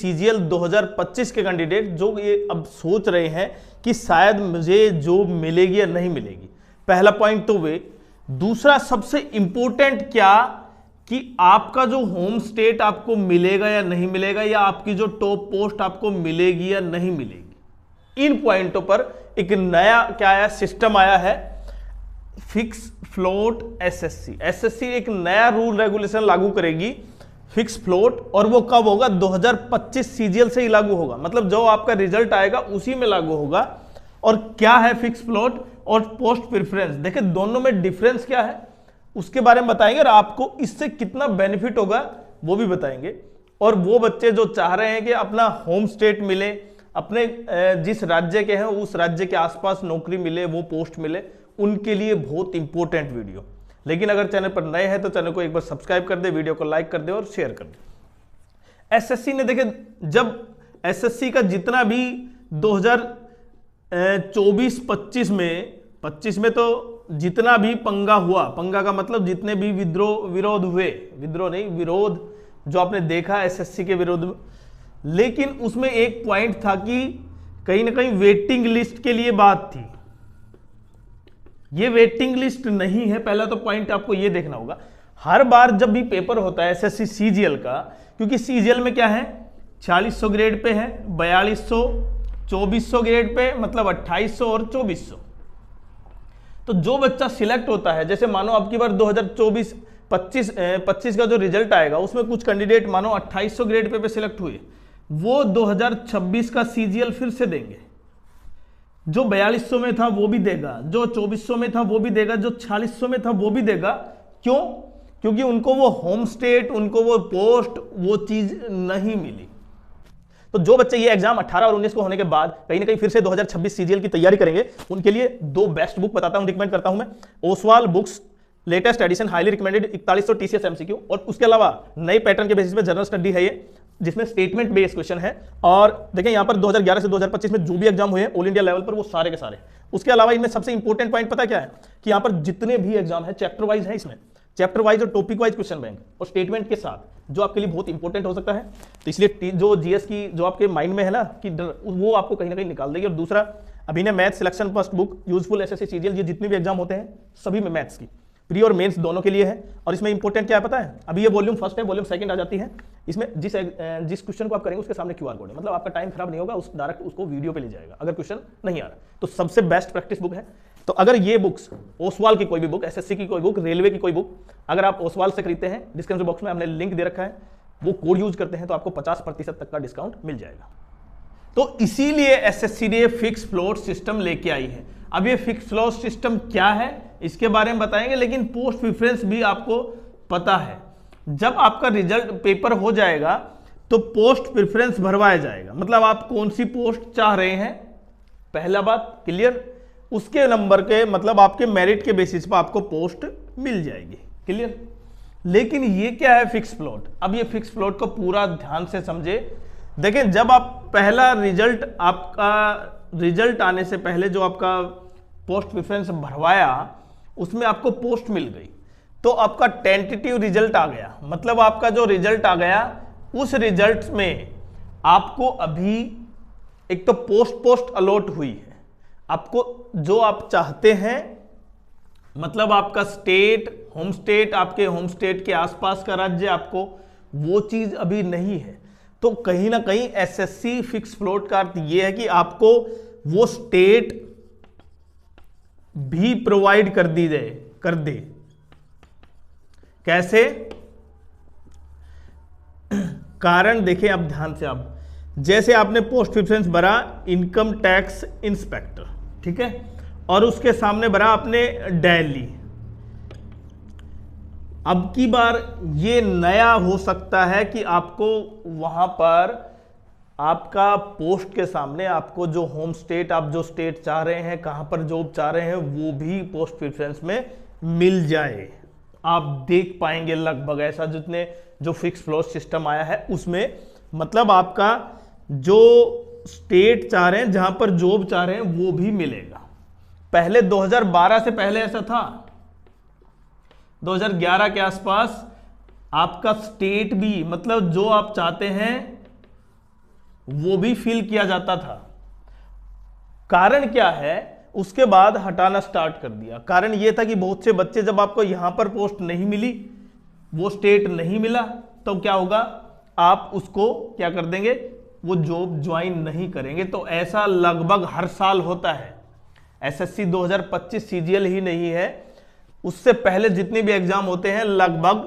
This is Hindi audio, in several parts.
सीजीएल 2025 के कैंडिडेट जो ये अब सोच रहे हैं कि शायद मुझे जॉब मिलेगी या नहीं मिलेगी, पहला पॉइंट तो वे। दूसरा सबसे इंपॉर्टेंट क्या कि आपका जो होम स्टेट आपको मिलेगा या नहीं मिलेगा, या आपकी जो टॉप पोस्ट आपको मिलेगी या नहीं मिलेगी। इन पॉइंटों पर एक नया क्या आया, सिस्टम आया है, फिक्स फ्लोट एसएससी। एसएससी एक नया रूल रेगुलेशन लागू करेगी फिक्स फ्लोट, और वो कब होगा, 2025 सीजीएल से ही लागू होगा, मतलब जो आपका रिजल्ट आएगा उसी में लागू होगा। और क्या है फिक्स फ्लोट और पोस्ट प्रेफरेंस, देखिए दोनों में डिफरेंस क्या है उसके बारे में बताएंगे, और आपको इससे कितना बेनिफिट होगा वो भी बताएंगे। और वो बच्चे जो चाह रहे हैं कि अपना होम स्टेट मिले, अपने जिस राज्य के हैं उस राज्य के आसपास नौकरी मिले, वो पोस्ट मिले, उनके लिए बहुत इंपॉर्टेंट वीडियो। लेकिन अगर चैनल पर नए हैं तो चैनल को एक बार सब्सक्राइब कर दे, वीडियो को लाइक कर दे और शेयर कर दे। एसएससी ने देखे, जब एसएससी का जितना भी 2024-25 में 25 में तो जितना भी पंगा हुआ, पंगा का मतलब जितने भी विरोध हुए, विद्रोह नहीं विरोध जो आपने देखा एसएससी के विरोध में, लेकिन उसमें एक पॉइंट था कि कहीं ना कहीं वेटिंग लिस्ट के लिए बात थी। ये वेटिंग लिस्ट नहीं है, पहला तो पॉइंट आपको ये देखना होगा। हर बार जब भी पेपर होता है एसएससी सीजीएल का, क्योंकि सीजीएल में क्या है 4600 ग्रेड पे है, 4200 2400 ग्रेड पे, मतलब 2800 और 2400। तो जो बच्चा सिलेक्ट होता है, जैसे मानो आपकी बार 2024-25 का जो रिजल्ट आएगा उसमें कुछ कैंडिडेट मानो 2800 ग्रेड पे सिलेक्ट हुए, वो 2026 का सीजीएल फिर से देंगे। जो 4200 में था वो भी देगा, जो 2400 में था वो भी देगा, जो 4600 में था वो भी देगा। क्यों? क्योंकि उनको वो होम स्टेट, उनको वो पोस्ट, वो चीज नहीं मिली। तो जो बच्चे ये एग्जाम 18 और 19 को होने के बाद कहीं ना कहीं फिर से 2026 सीजीएल की तैयारी करेंगे, उनके लिए दो बेस्ट बुक बताता हूं, रिकमेंड करता हूं मैं। Oswal books latest edition highly recommended 4100 TCS MCQ, और उसके अलावा नए पैटर्न के बेसिस पे जनरल स्टडी है ये, जिसमें स्टेटमेंट बेस्ड क्वेश्चन है। और देखें यहाँ पर 2011 से 2025 में जो भी एग्जाम हुए ऑल इंडिया लेवल पर, वो सारे के सारे। उसके अलावा इनमें सबसे इंपॉर्टेंट पॉइंट पता क्या है कि यहाँ पर जितने भी एग्जाम है चैप्टर वाइज है, इसमें चैप्टर वाइज और टॉपिक वाइज क्वेश्चन बैंक और स्टेटमेंट के साथ, जो आपके लिए बहुत इंपॉर्टेंट हो सकता है। तो इसलिए जो जीएस की जो आपके माइंड में है ना कि वो आपको कहीं ना कहीं निकाल देगी। और दूसरा, अभिनय math selection first book useful SSC CGL, ये जितने भी एग्जाम होते हैं सभी में मैथ्स की प्री और मेंस दोनों के लिए है। और इसमें इंपॉर्टेंट क्या है पता है, अभी ये वॉल्यूम फर्स्ट है, वॉल्यूम सेकंड आ जाती है। इसमें जिस क्वेश्चन को आप करेंगे उसके सामने क्यूआर कोड है, मतलब आपका टाइम खराब नहीं होगा, उस डायरेक्ट उसको वीडियो पे ले जाएगा अगर क्वेश्चन नहीं आ रहा। तो सबसे बेस्ट प्रैक्टिस बुक है। तो अगर ये बुक्स, ओसवाल की कोई भी बुक, एसएससी की कोई बुक, रेलवे की कोई बुक, अगर आप ओसवाल से खरीदते हैं, डिस्क्रिप्शन बॉक्स में हमने लिंक दे रखा है, वो कोड यूज करते हैं तो आपको 50% तक का डिस्काउंट मिल जाएगा। तो इसीलिए एसएससी ने फिक्स फ्लोट सिस्टम लेके आई है। अब ये फिक्स फ्लोट सिस्टम क्या है इसके बारे में बताएंगे, लेकिन पोस्ट प्रेफरेंस भी आपको पता है। जब आपका रिजल्ट पेपर हो जाएगा तो पोस्ट प्रेफरेंस भरवाया जाएगा, मतलब आप कौन सी पोस्ट चाह रहे हैं, पहला बात क्लियर। उसके नंबर के मतलब आपके मेरिट के बेसिस पर आपको पोस्ट मिल जाएगी, क्लियर। लेकिन ये क्या है फिक्स फ्लोट, अब ये फिक्स फ्लोट को पूरा ध्यान से समझे। देखें, जब आप पहला रिजल्ट, आपका रिजल्ट आने से पहले जो आपका पोस्ट प्रेफरेंस भरवाया उसमें आपको पोस्ट मिल गई, तो आपका टेंटेटिव रिजल्ट आ गया, मतलब आपका जो रिजल्ट आ गया उस रिजल्ट में आपको अभी एक तो पोस्ट अलॉट हुई है, आपको जो आप चाहते हैं, मतलब आपका स्टेट, होम स्टेट, आपके होम स्टेट के आसपास का राज्य, आपको वो चीज अभी नहीं है। तो कहीं ना कहीं एसएससी फिक्स फ्लोट का अर्थ यह है कि आपको वो स्टेट भी प्रोवाइड कर दे। कैसे? कारण देखें अब ध्यान से, आप जैसे आपने पोस्ट प्रेफरेंस भरा इनकम टैक्स इंस्पेक्टर, ठीक है, और उसके सामने भरा आपने दिल्ली। अब की बार ये नया हो सकता है कि आपको वहां पर आपका पोस्ट के सामने आपको जो होम स्टेट, आप जो स्टेट चाह रहे हैं, कहां पर जॉब चाह रहे हैं, वो भी पोस्ट प्रेफरेंस में मिल जाए। आप देख पाएंगे लगभग ऐसा, जितने जो फिक्स फ्लोट सिस्टम आया है उसमें, मतलब आपका जो स्टेट चाह रहे हैं, जहां पर जॉब चाह रहे हैं, वो भी मिलेगा। पहले 2012 से पहले ऐसा था, 2011 के आसपास आपका स्टेट भी, मतलब जो आप चाहते हैं वो भी फिल किया जाता था। कारण क्या है, उसके बाद हटाना स्टार्ट कर दिया। कारण ये था कि बहुत से बच्चे, जब आपको यहां पर पोस्ट नहीं मिली, वो स्टेट नहीं मिला, तो क्या होगा, आप उसको क्या कर देंगे, वो जॉब ज्वाइन नहीं करेंगे। तो ऐसा लगभग हर साल होता है। एसएससी 2025 सीजीएल ही नहीं है, उससे पहले जितने भी एग्जाम होते हैं लगभग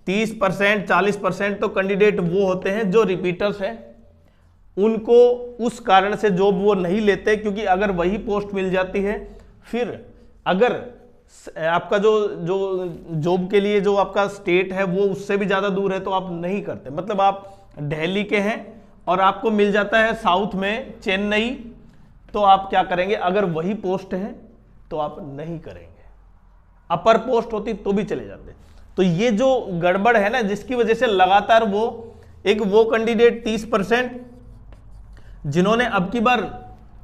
30% 40% तो कैंडिडेट वो होते हैं जो रिपीटर्स हैं। उनको उस कारण से जॉब वो नहीं लेते, क्योंकि अगर वही पोस्ट मिल जाती है, फिर अगर आपका जो जॉब के लिए जो आपका स्टेट है वो उससे भी ज़्यादा दूर है तो आप नहीं करते। मतलब आप दिल्ली के हैं और आपको मिल जाता है साउथ में चेन्नई, तो आप क्या करेंगे, अगर वही पोस्ट है तो आप नहीं करेंगे। अपर पोस्ट होती तो भी चले जाते। तो ये जो गड़बड़ है ना, जिसकी वजह से लगातार वो कैंडिडेट 30% जिन्होंने अब की बार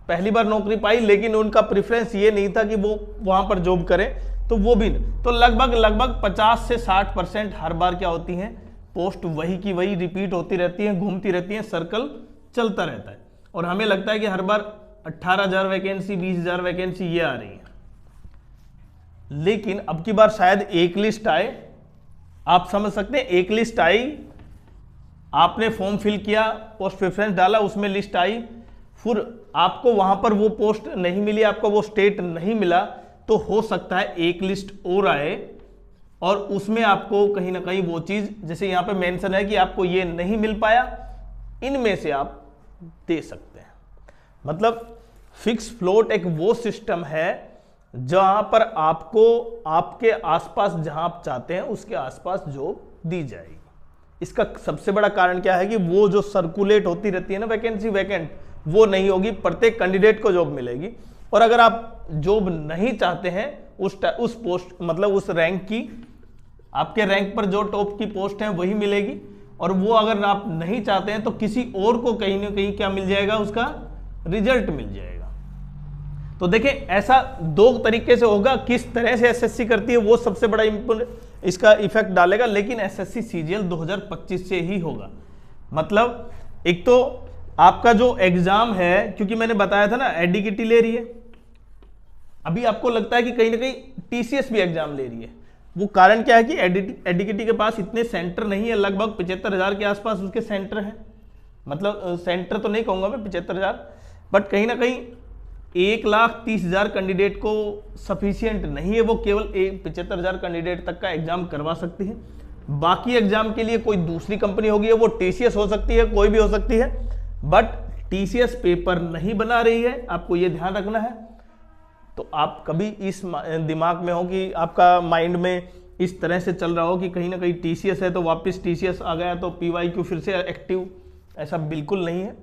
पहली बार नौकरी पाई, लेकिन उनका प्रेफरेंस ये नहीं था कि वो वहां पर जॉब करें, तो वो भी तो लगभग 50 से 60% हर बार क्या होती हैं, पोस्ट वही की वही रिपीट होती रहती हैं, घूमती रहती हैं, सर्कल चलता रहता है। और हमें लगता है कि हर बार 18,000 वैकेंसी 20,000 वैकेंसी ये आ रही है, लेकिन अब की बार शायद एक लिस्ट आए। आप समझ सकते हैं, एक लिस्ट आई, आपने फॉर्म फिल किया, पोस्ट प्रेफरेंस डाला, उसमें लिस्ट आई, फिर आपको वहां पर वो पोस्ट नहीं मिली, आपको वो स्टेट नहीं मिला, तो हो सकता है एक लिस्ट और आए और उसमें आपको कहीं ना कहीं वो चीज, जैसे यहां पे मेंशन है कि आपको ये नहीं मिल पाया, इनमें से आप दे सकते हैं। मतलब फिक्स फ्लोट एक वो सिस्टम है जहां पर आपको आपके आसपास, जहां आप चाहते हैं उसके आसपास जॉब दी जाएगी। इसका सबसे बड़ा कारण क्या है कि वो जो सर्कुलेट होती रहती है ना वैकेंसी, वैकेंट वो नहीं होगी, प्रत्येक कैंडिडेट को जॉब मिलेगी। और अगर आप जॉब नहीं चाहते हैं उस पोस्ट, मतलब उस रैंक की, आपके रैंक पर जो टॉप की पोस्ट है वही मिलेगी, और वो अगर आप नहीं चाहते हैं तो किसी और को कहीं ना कहीं क्या मिल जाएगा, उसका रिजल्ट मिल जाएगा। तो देखिए, ऐसा दो तरीके से होगा, किस तरह से एसएससी करती है वो सबसे बड़ा इसका इफेक्ट डालेगा, लेकिन एसएससी सीजीएल 2025 से ही होगा। मतलब एक तो आपका जो एग्जाम है, क्योंकि मैंने बताया था ना एडीकेटी ले रही है, अभी आपको लगता है कि कहीं ना कहीं टीसीएस भी एग्जाम ले रही है। वो कारण क्या है कि एडीकेटी के पास इतने सेंटर नहीं है, लगभग 75,000 के आसपास उसके सेंटर हैं। मतलब सेंटर तो नहीं कहूंगा मैं 75,000, बट कहीं ना कहीं 1,30,000 कैंडिडेट को सफिशिएंट नहीं है, वो केवल 75,000 कैंडिडेट तक का एग्जाम करवा सकती है। बाकी एग्जाम के लिए कोई दूसरी कंपनी होगी, वो टीसीएस हो सकती है, कोई भी हो सकती है, बट टीसीएस पेपर नहीं बना रही है, आपको ये ध्यान रखना है। तो आप कभी इस दिमाग में हो कि आपका माइंड में इस तरह से चल रहा हो कि कहीं ना कहीं टीसीएस है तो वापस टीसीएस आ गया तो पीवाईक्यू फिर से एक्टिव, ऐसा बिल्कुल नहीं है।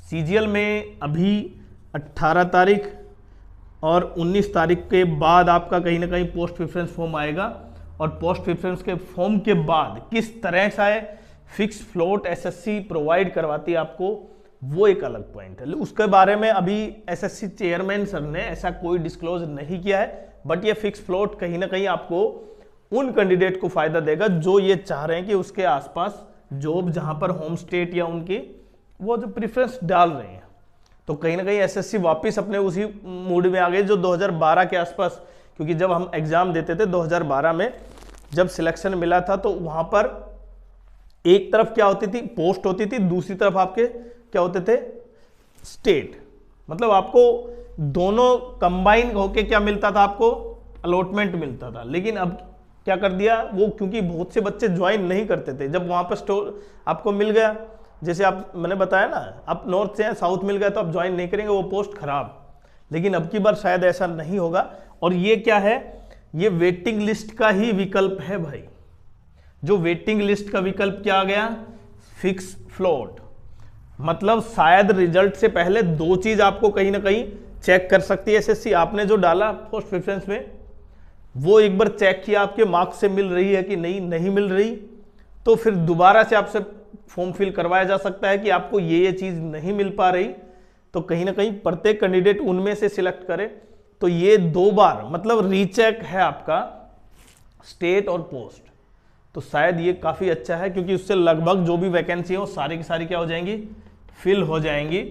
सीजीएल में अभी 18 तारीख और 19 तारीख के बाद आपका कहीं ना कहीं पोस्ट प्रेफरेंस फॉर्म आएगा, और पोस्ट प्रेफरेंस के फॉर्म के बाद किस तरह से फिक्स फ्लोट एसएससी प्रोवाइड करवाती है आपको, वो एक अलग पॉइंट है। उसके बारे में अभी एसएससी चेयरमैन सर ने ऐसा कोई डिस्क्लोज नहीं किया है, बट ये फिक्स फ्लोट कहीं ना कहीं आपको उन कैंडिडेट को फायदा देगा जो ये चाह रहे हैं कि उसके आसपास जॉब, जहां पर होम स्टेट या उनके वो जो प्रेफरेंस डाल रहे हैं। तो कहीं ना कहीं एसएससी वापस अपने उसी मूड में आ गए जो 2012 के आसपास, क्योंकि जब हम एग्जाम देते थे 2012 में जब सिलेक्शन मिला था, तो वहां पर एक तरफ क्या होती थी, पोस्ट होती थी, दूसरी तरफ आपके क्या होते थे, स्टेट। मतलब आपको दोनों कंबाइन होके क्या मिलता था, आपको अलॉटमेंट मिलता था। लेकिन अब क्या कर दिया वो, क्योंकि बहुत से बच्चे ज्वाइन नहीं करते थे, जब वहां पर स्टोर आपको मिल गया, जैसे आप मैंने बताया ना, आप नॉर्थ से साउथ मिल गया तो आप ज्वाइन नहीं करेंगे, वो पोस्ट खराब। लेकिन अब की बार शायद ऐसा नहीं होगा। और ये क्या है, ये वेटिंग लिस्ट का ही विकल्प है भाई। जो वेटिंग लिस्ट का विकल्प क्या आ गया, फिक्स फ्लोट। मतलब शायद रिजल्ट से पहले दो चीज आपको कहीं ना कहीं चेक कर सकती है एसएससी। आपने जो डाला पोस्ट प्रेफरेंस में, वो एक बार चेक किया आपके मार्क्स से मिल रही है कि नहीं मिल रही, तो फिर दोबारा से आपसे फॉर्म फिल करवाया जा सकता है कि आपको ये चीज नहीं मिल पा रही, तो कहीं ना कहीं प्रत्येक कैंडिडेट उनमें से सिलेक्ट करे। तो ये 2 बार मतलब रीचेक है आपका स्टेट और पोस्ट। तो शायद ये काफ़ी अच्छा है, क्योंकि उससे लगभग जो भी वैकेंसी है वो सारी की सारी क्या हो जाएंगी, फिल हो जाएंगी,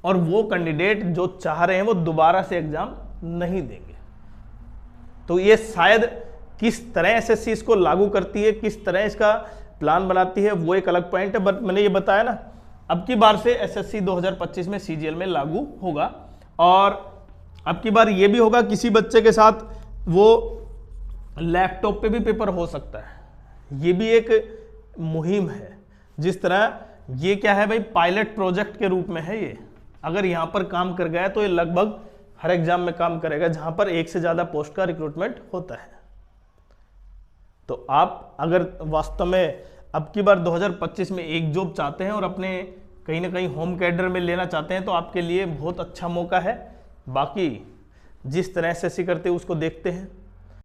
और वो कैंडिडेट जो चाह रहे हैं वो दोबारा से एग्जाम नहीं देंगे। तो ये शायद किस तरह एसएससी इसको लागू करती है, किस तरह इसका प्लान बनाती है, वो एक अलग पॉइंट है। बट मैंने ये बताया ना, अब की बार से एसएससी 2025 में सीजीएल में लागू होगा, और अब की बार ये भी होगा किसी बच्चे के साथ वो लैपटॉप पे भी पेपर हो सकता है। ये भी एक मुहिम है। जिस तरह ये क्या है भाई, पायलट प्रोजेक्ट के रूप में है ये। अगर यहाँ पर काम कर गया तो ये लगभग हर एग्जाम में काम करेगा जहां पर एक से ज्यादा पोस्ट का रिक्रूटमेंट होता है। तो आप अगर वास्तव में अब की बार 2025 में एक जॉब चाहते हैं और अपने कहीं ना कहीं होम कैडर में लेना चाहते हैं, तो आपके लिए बहुत अच्छा मौका है। बाकी जिस तरह एसएससी करते हैं उसको देखते हैं।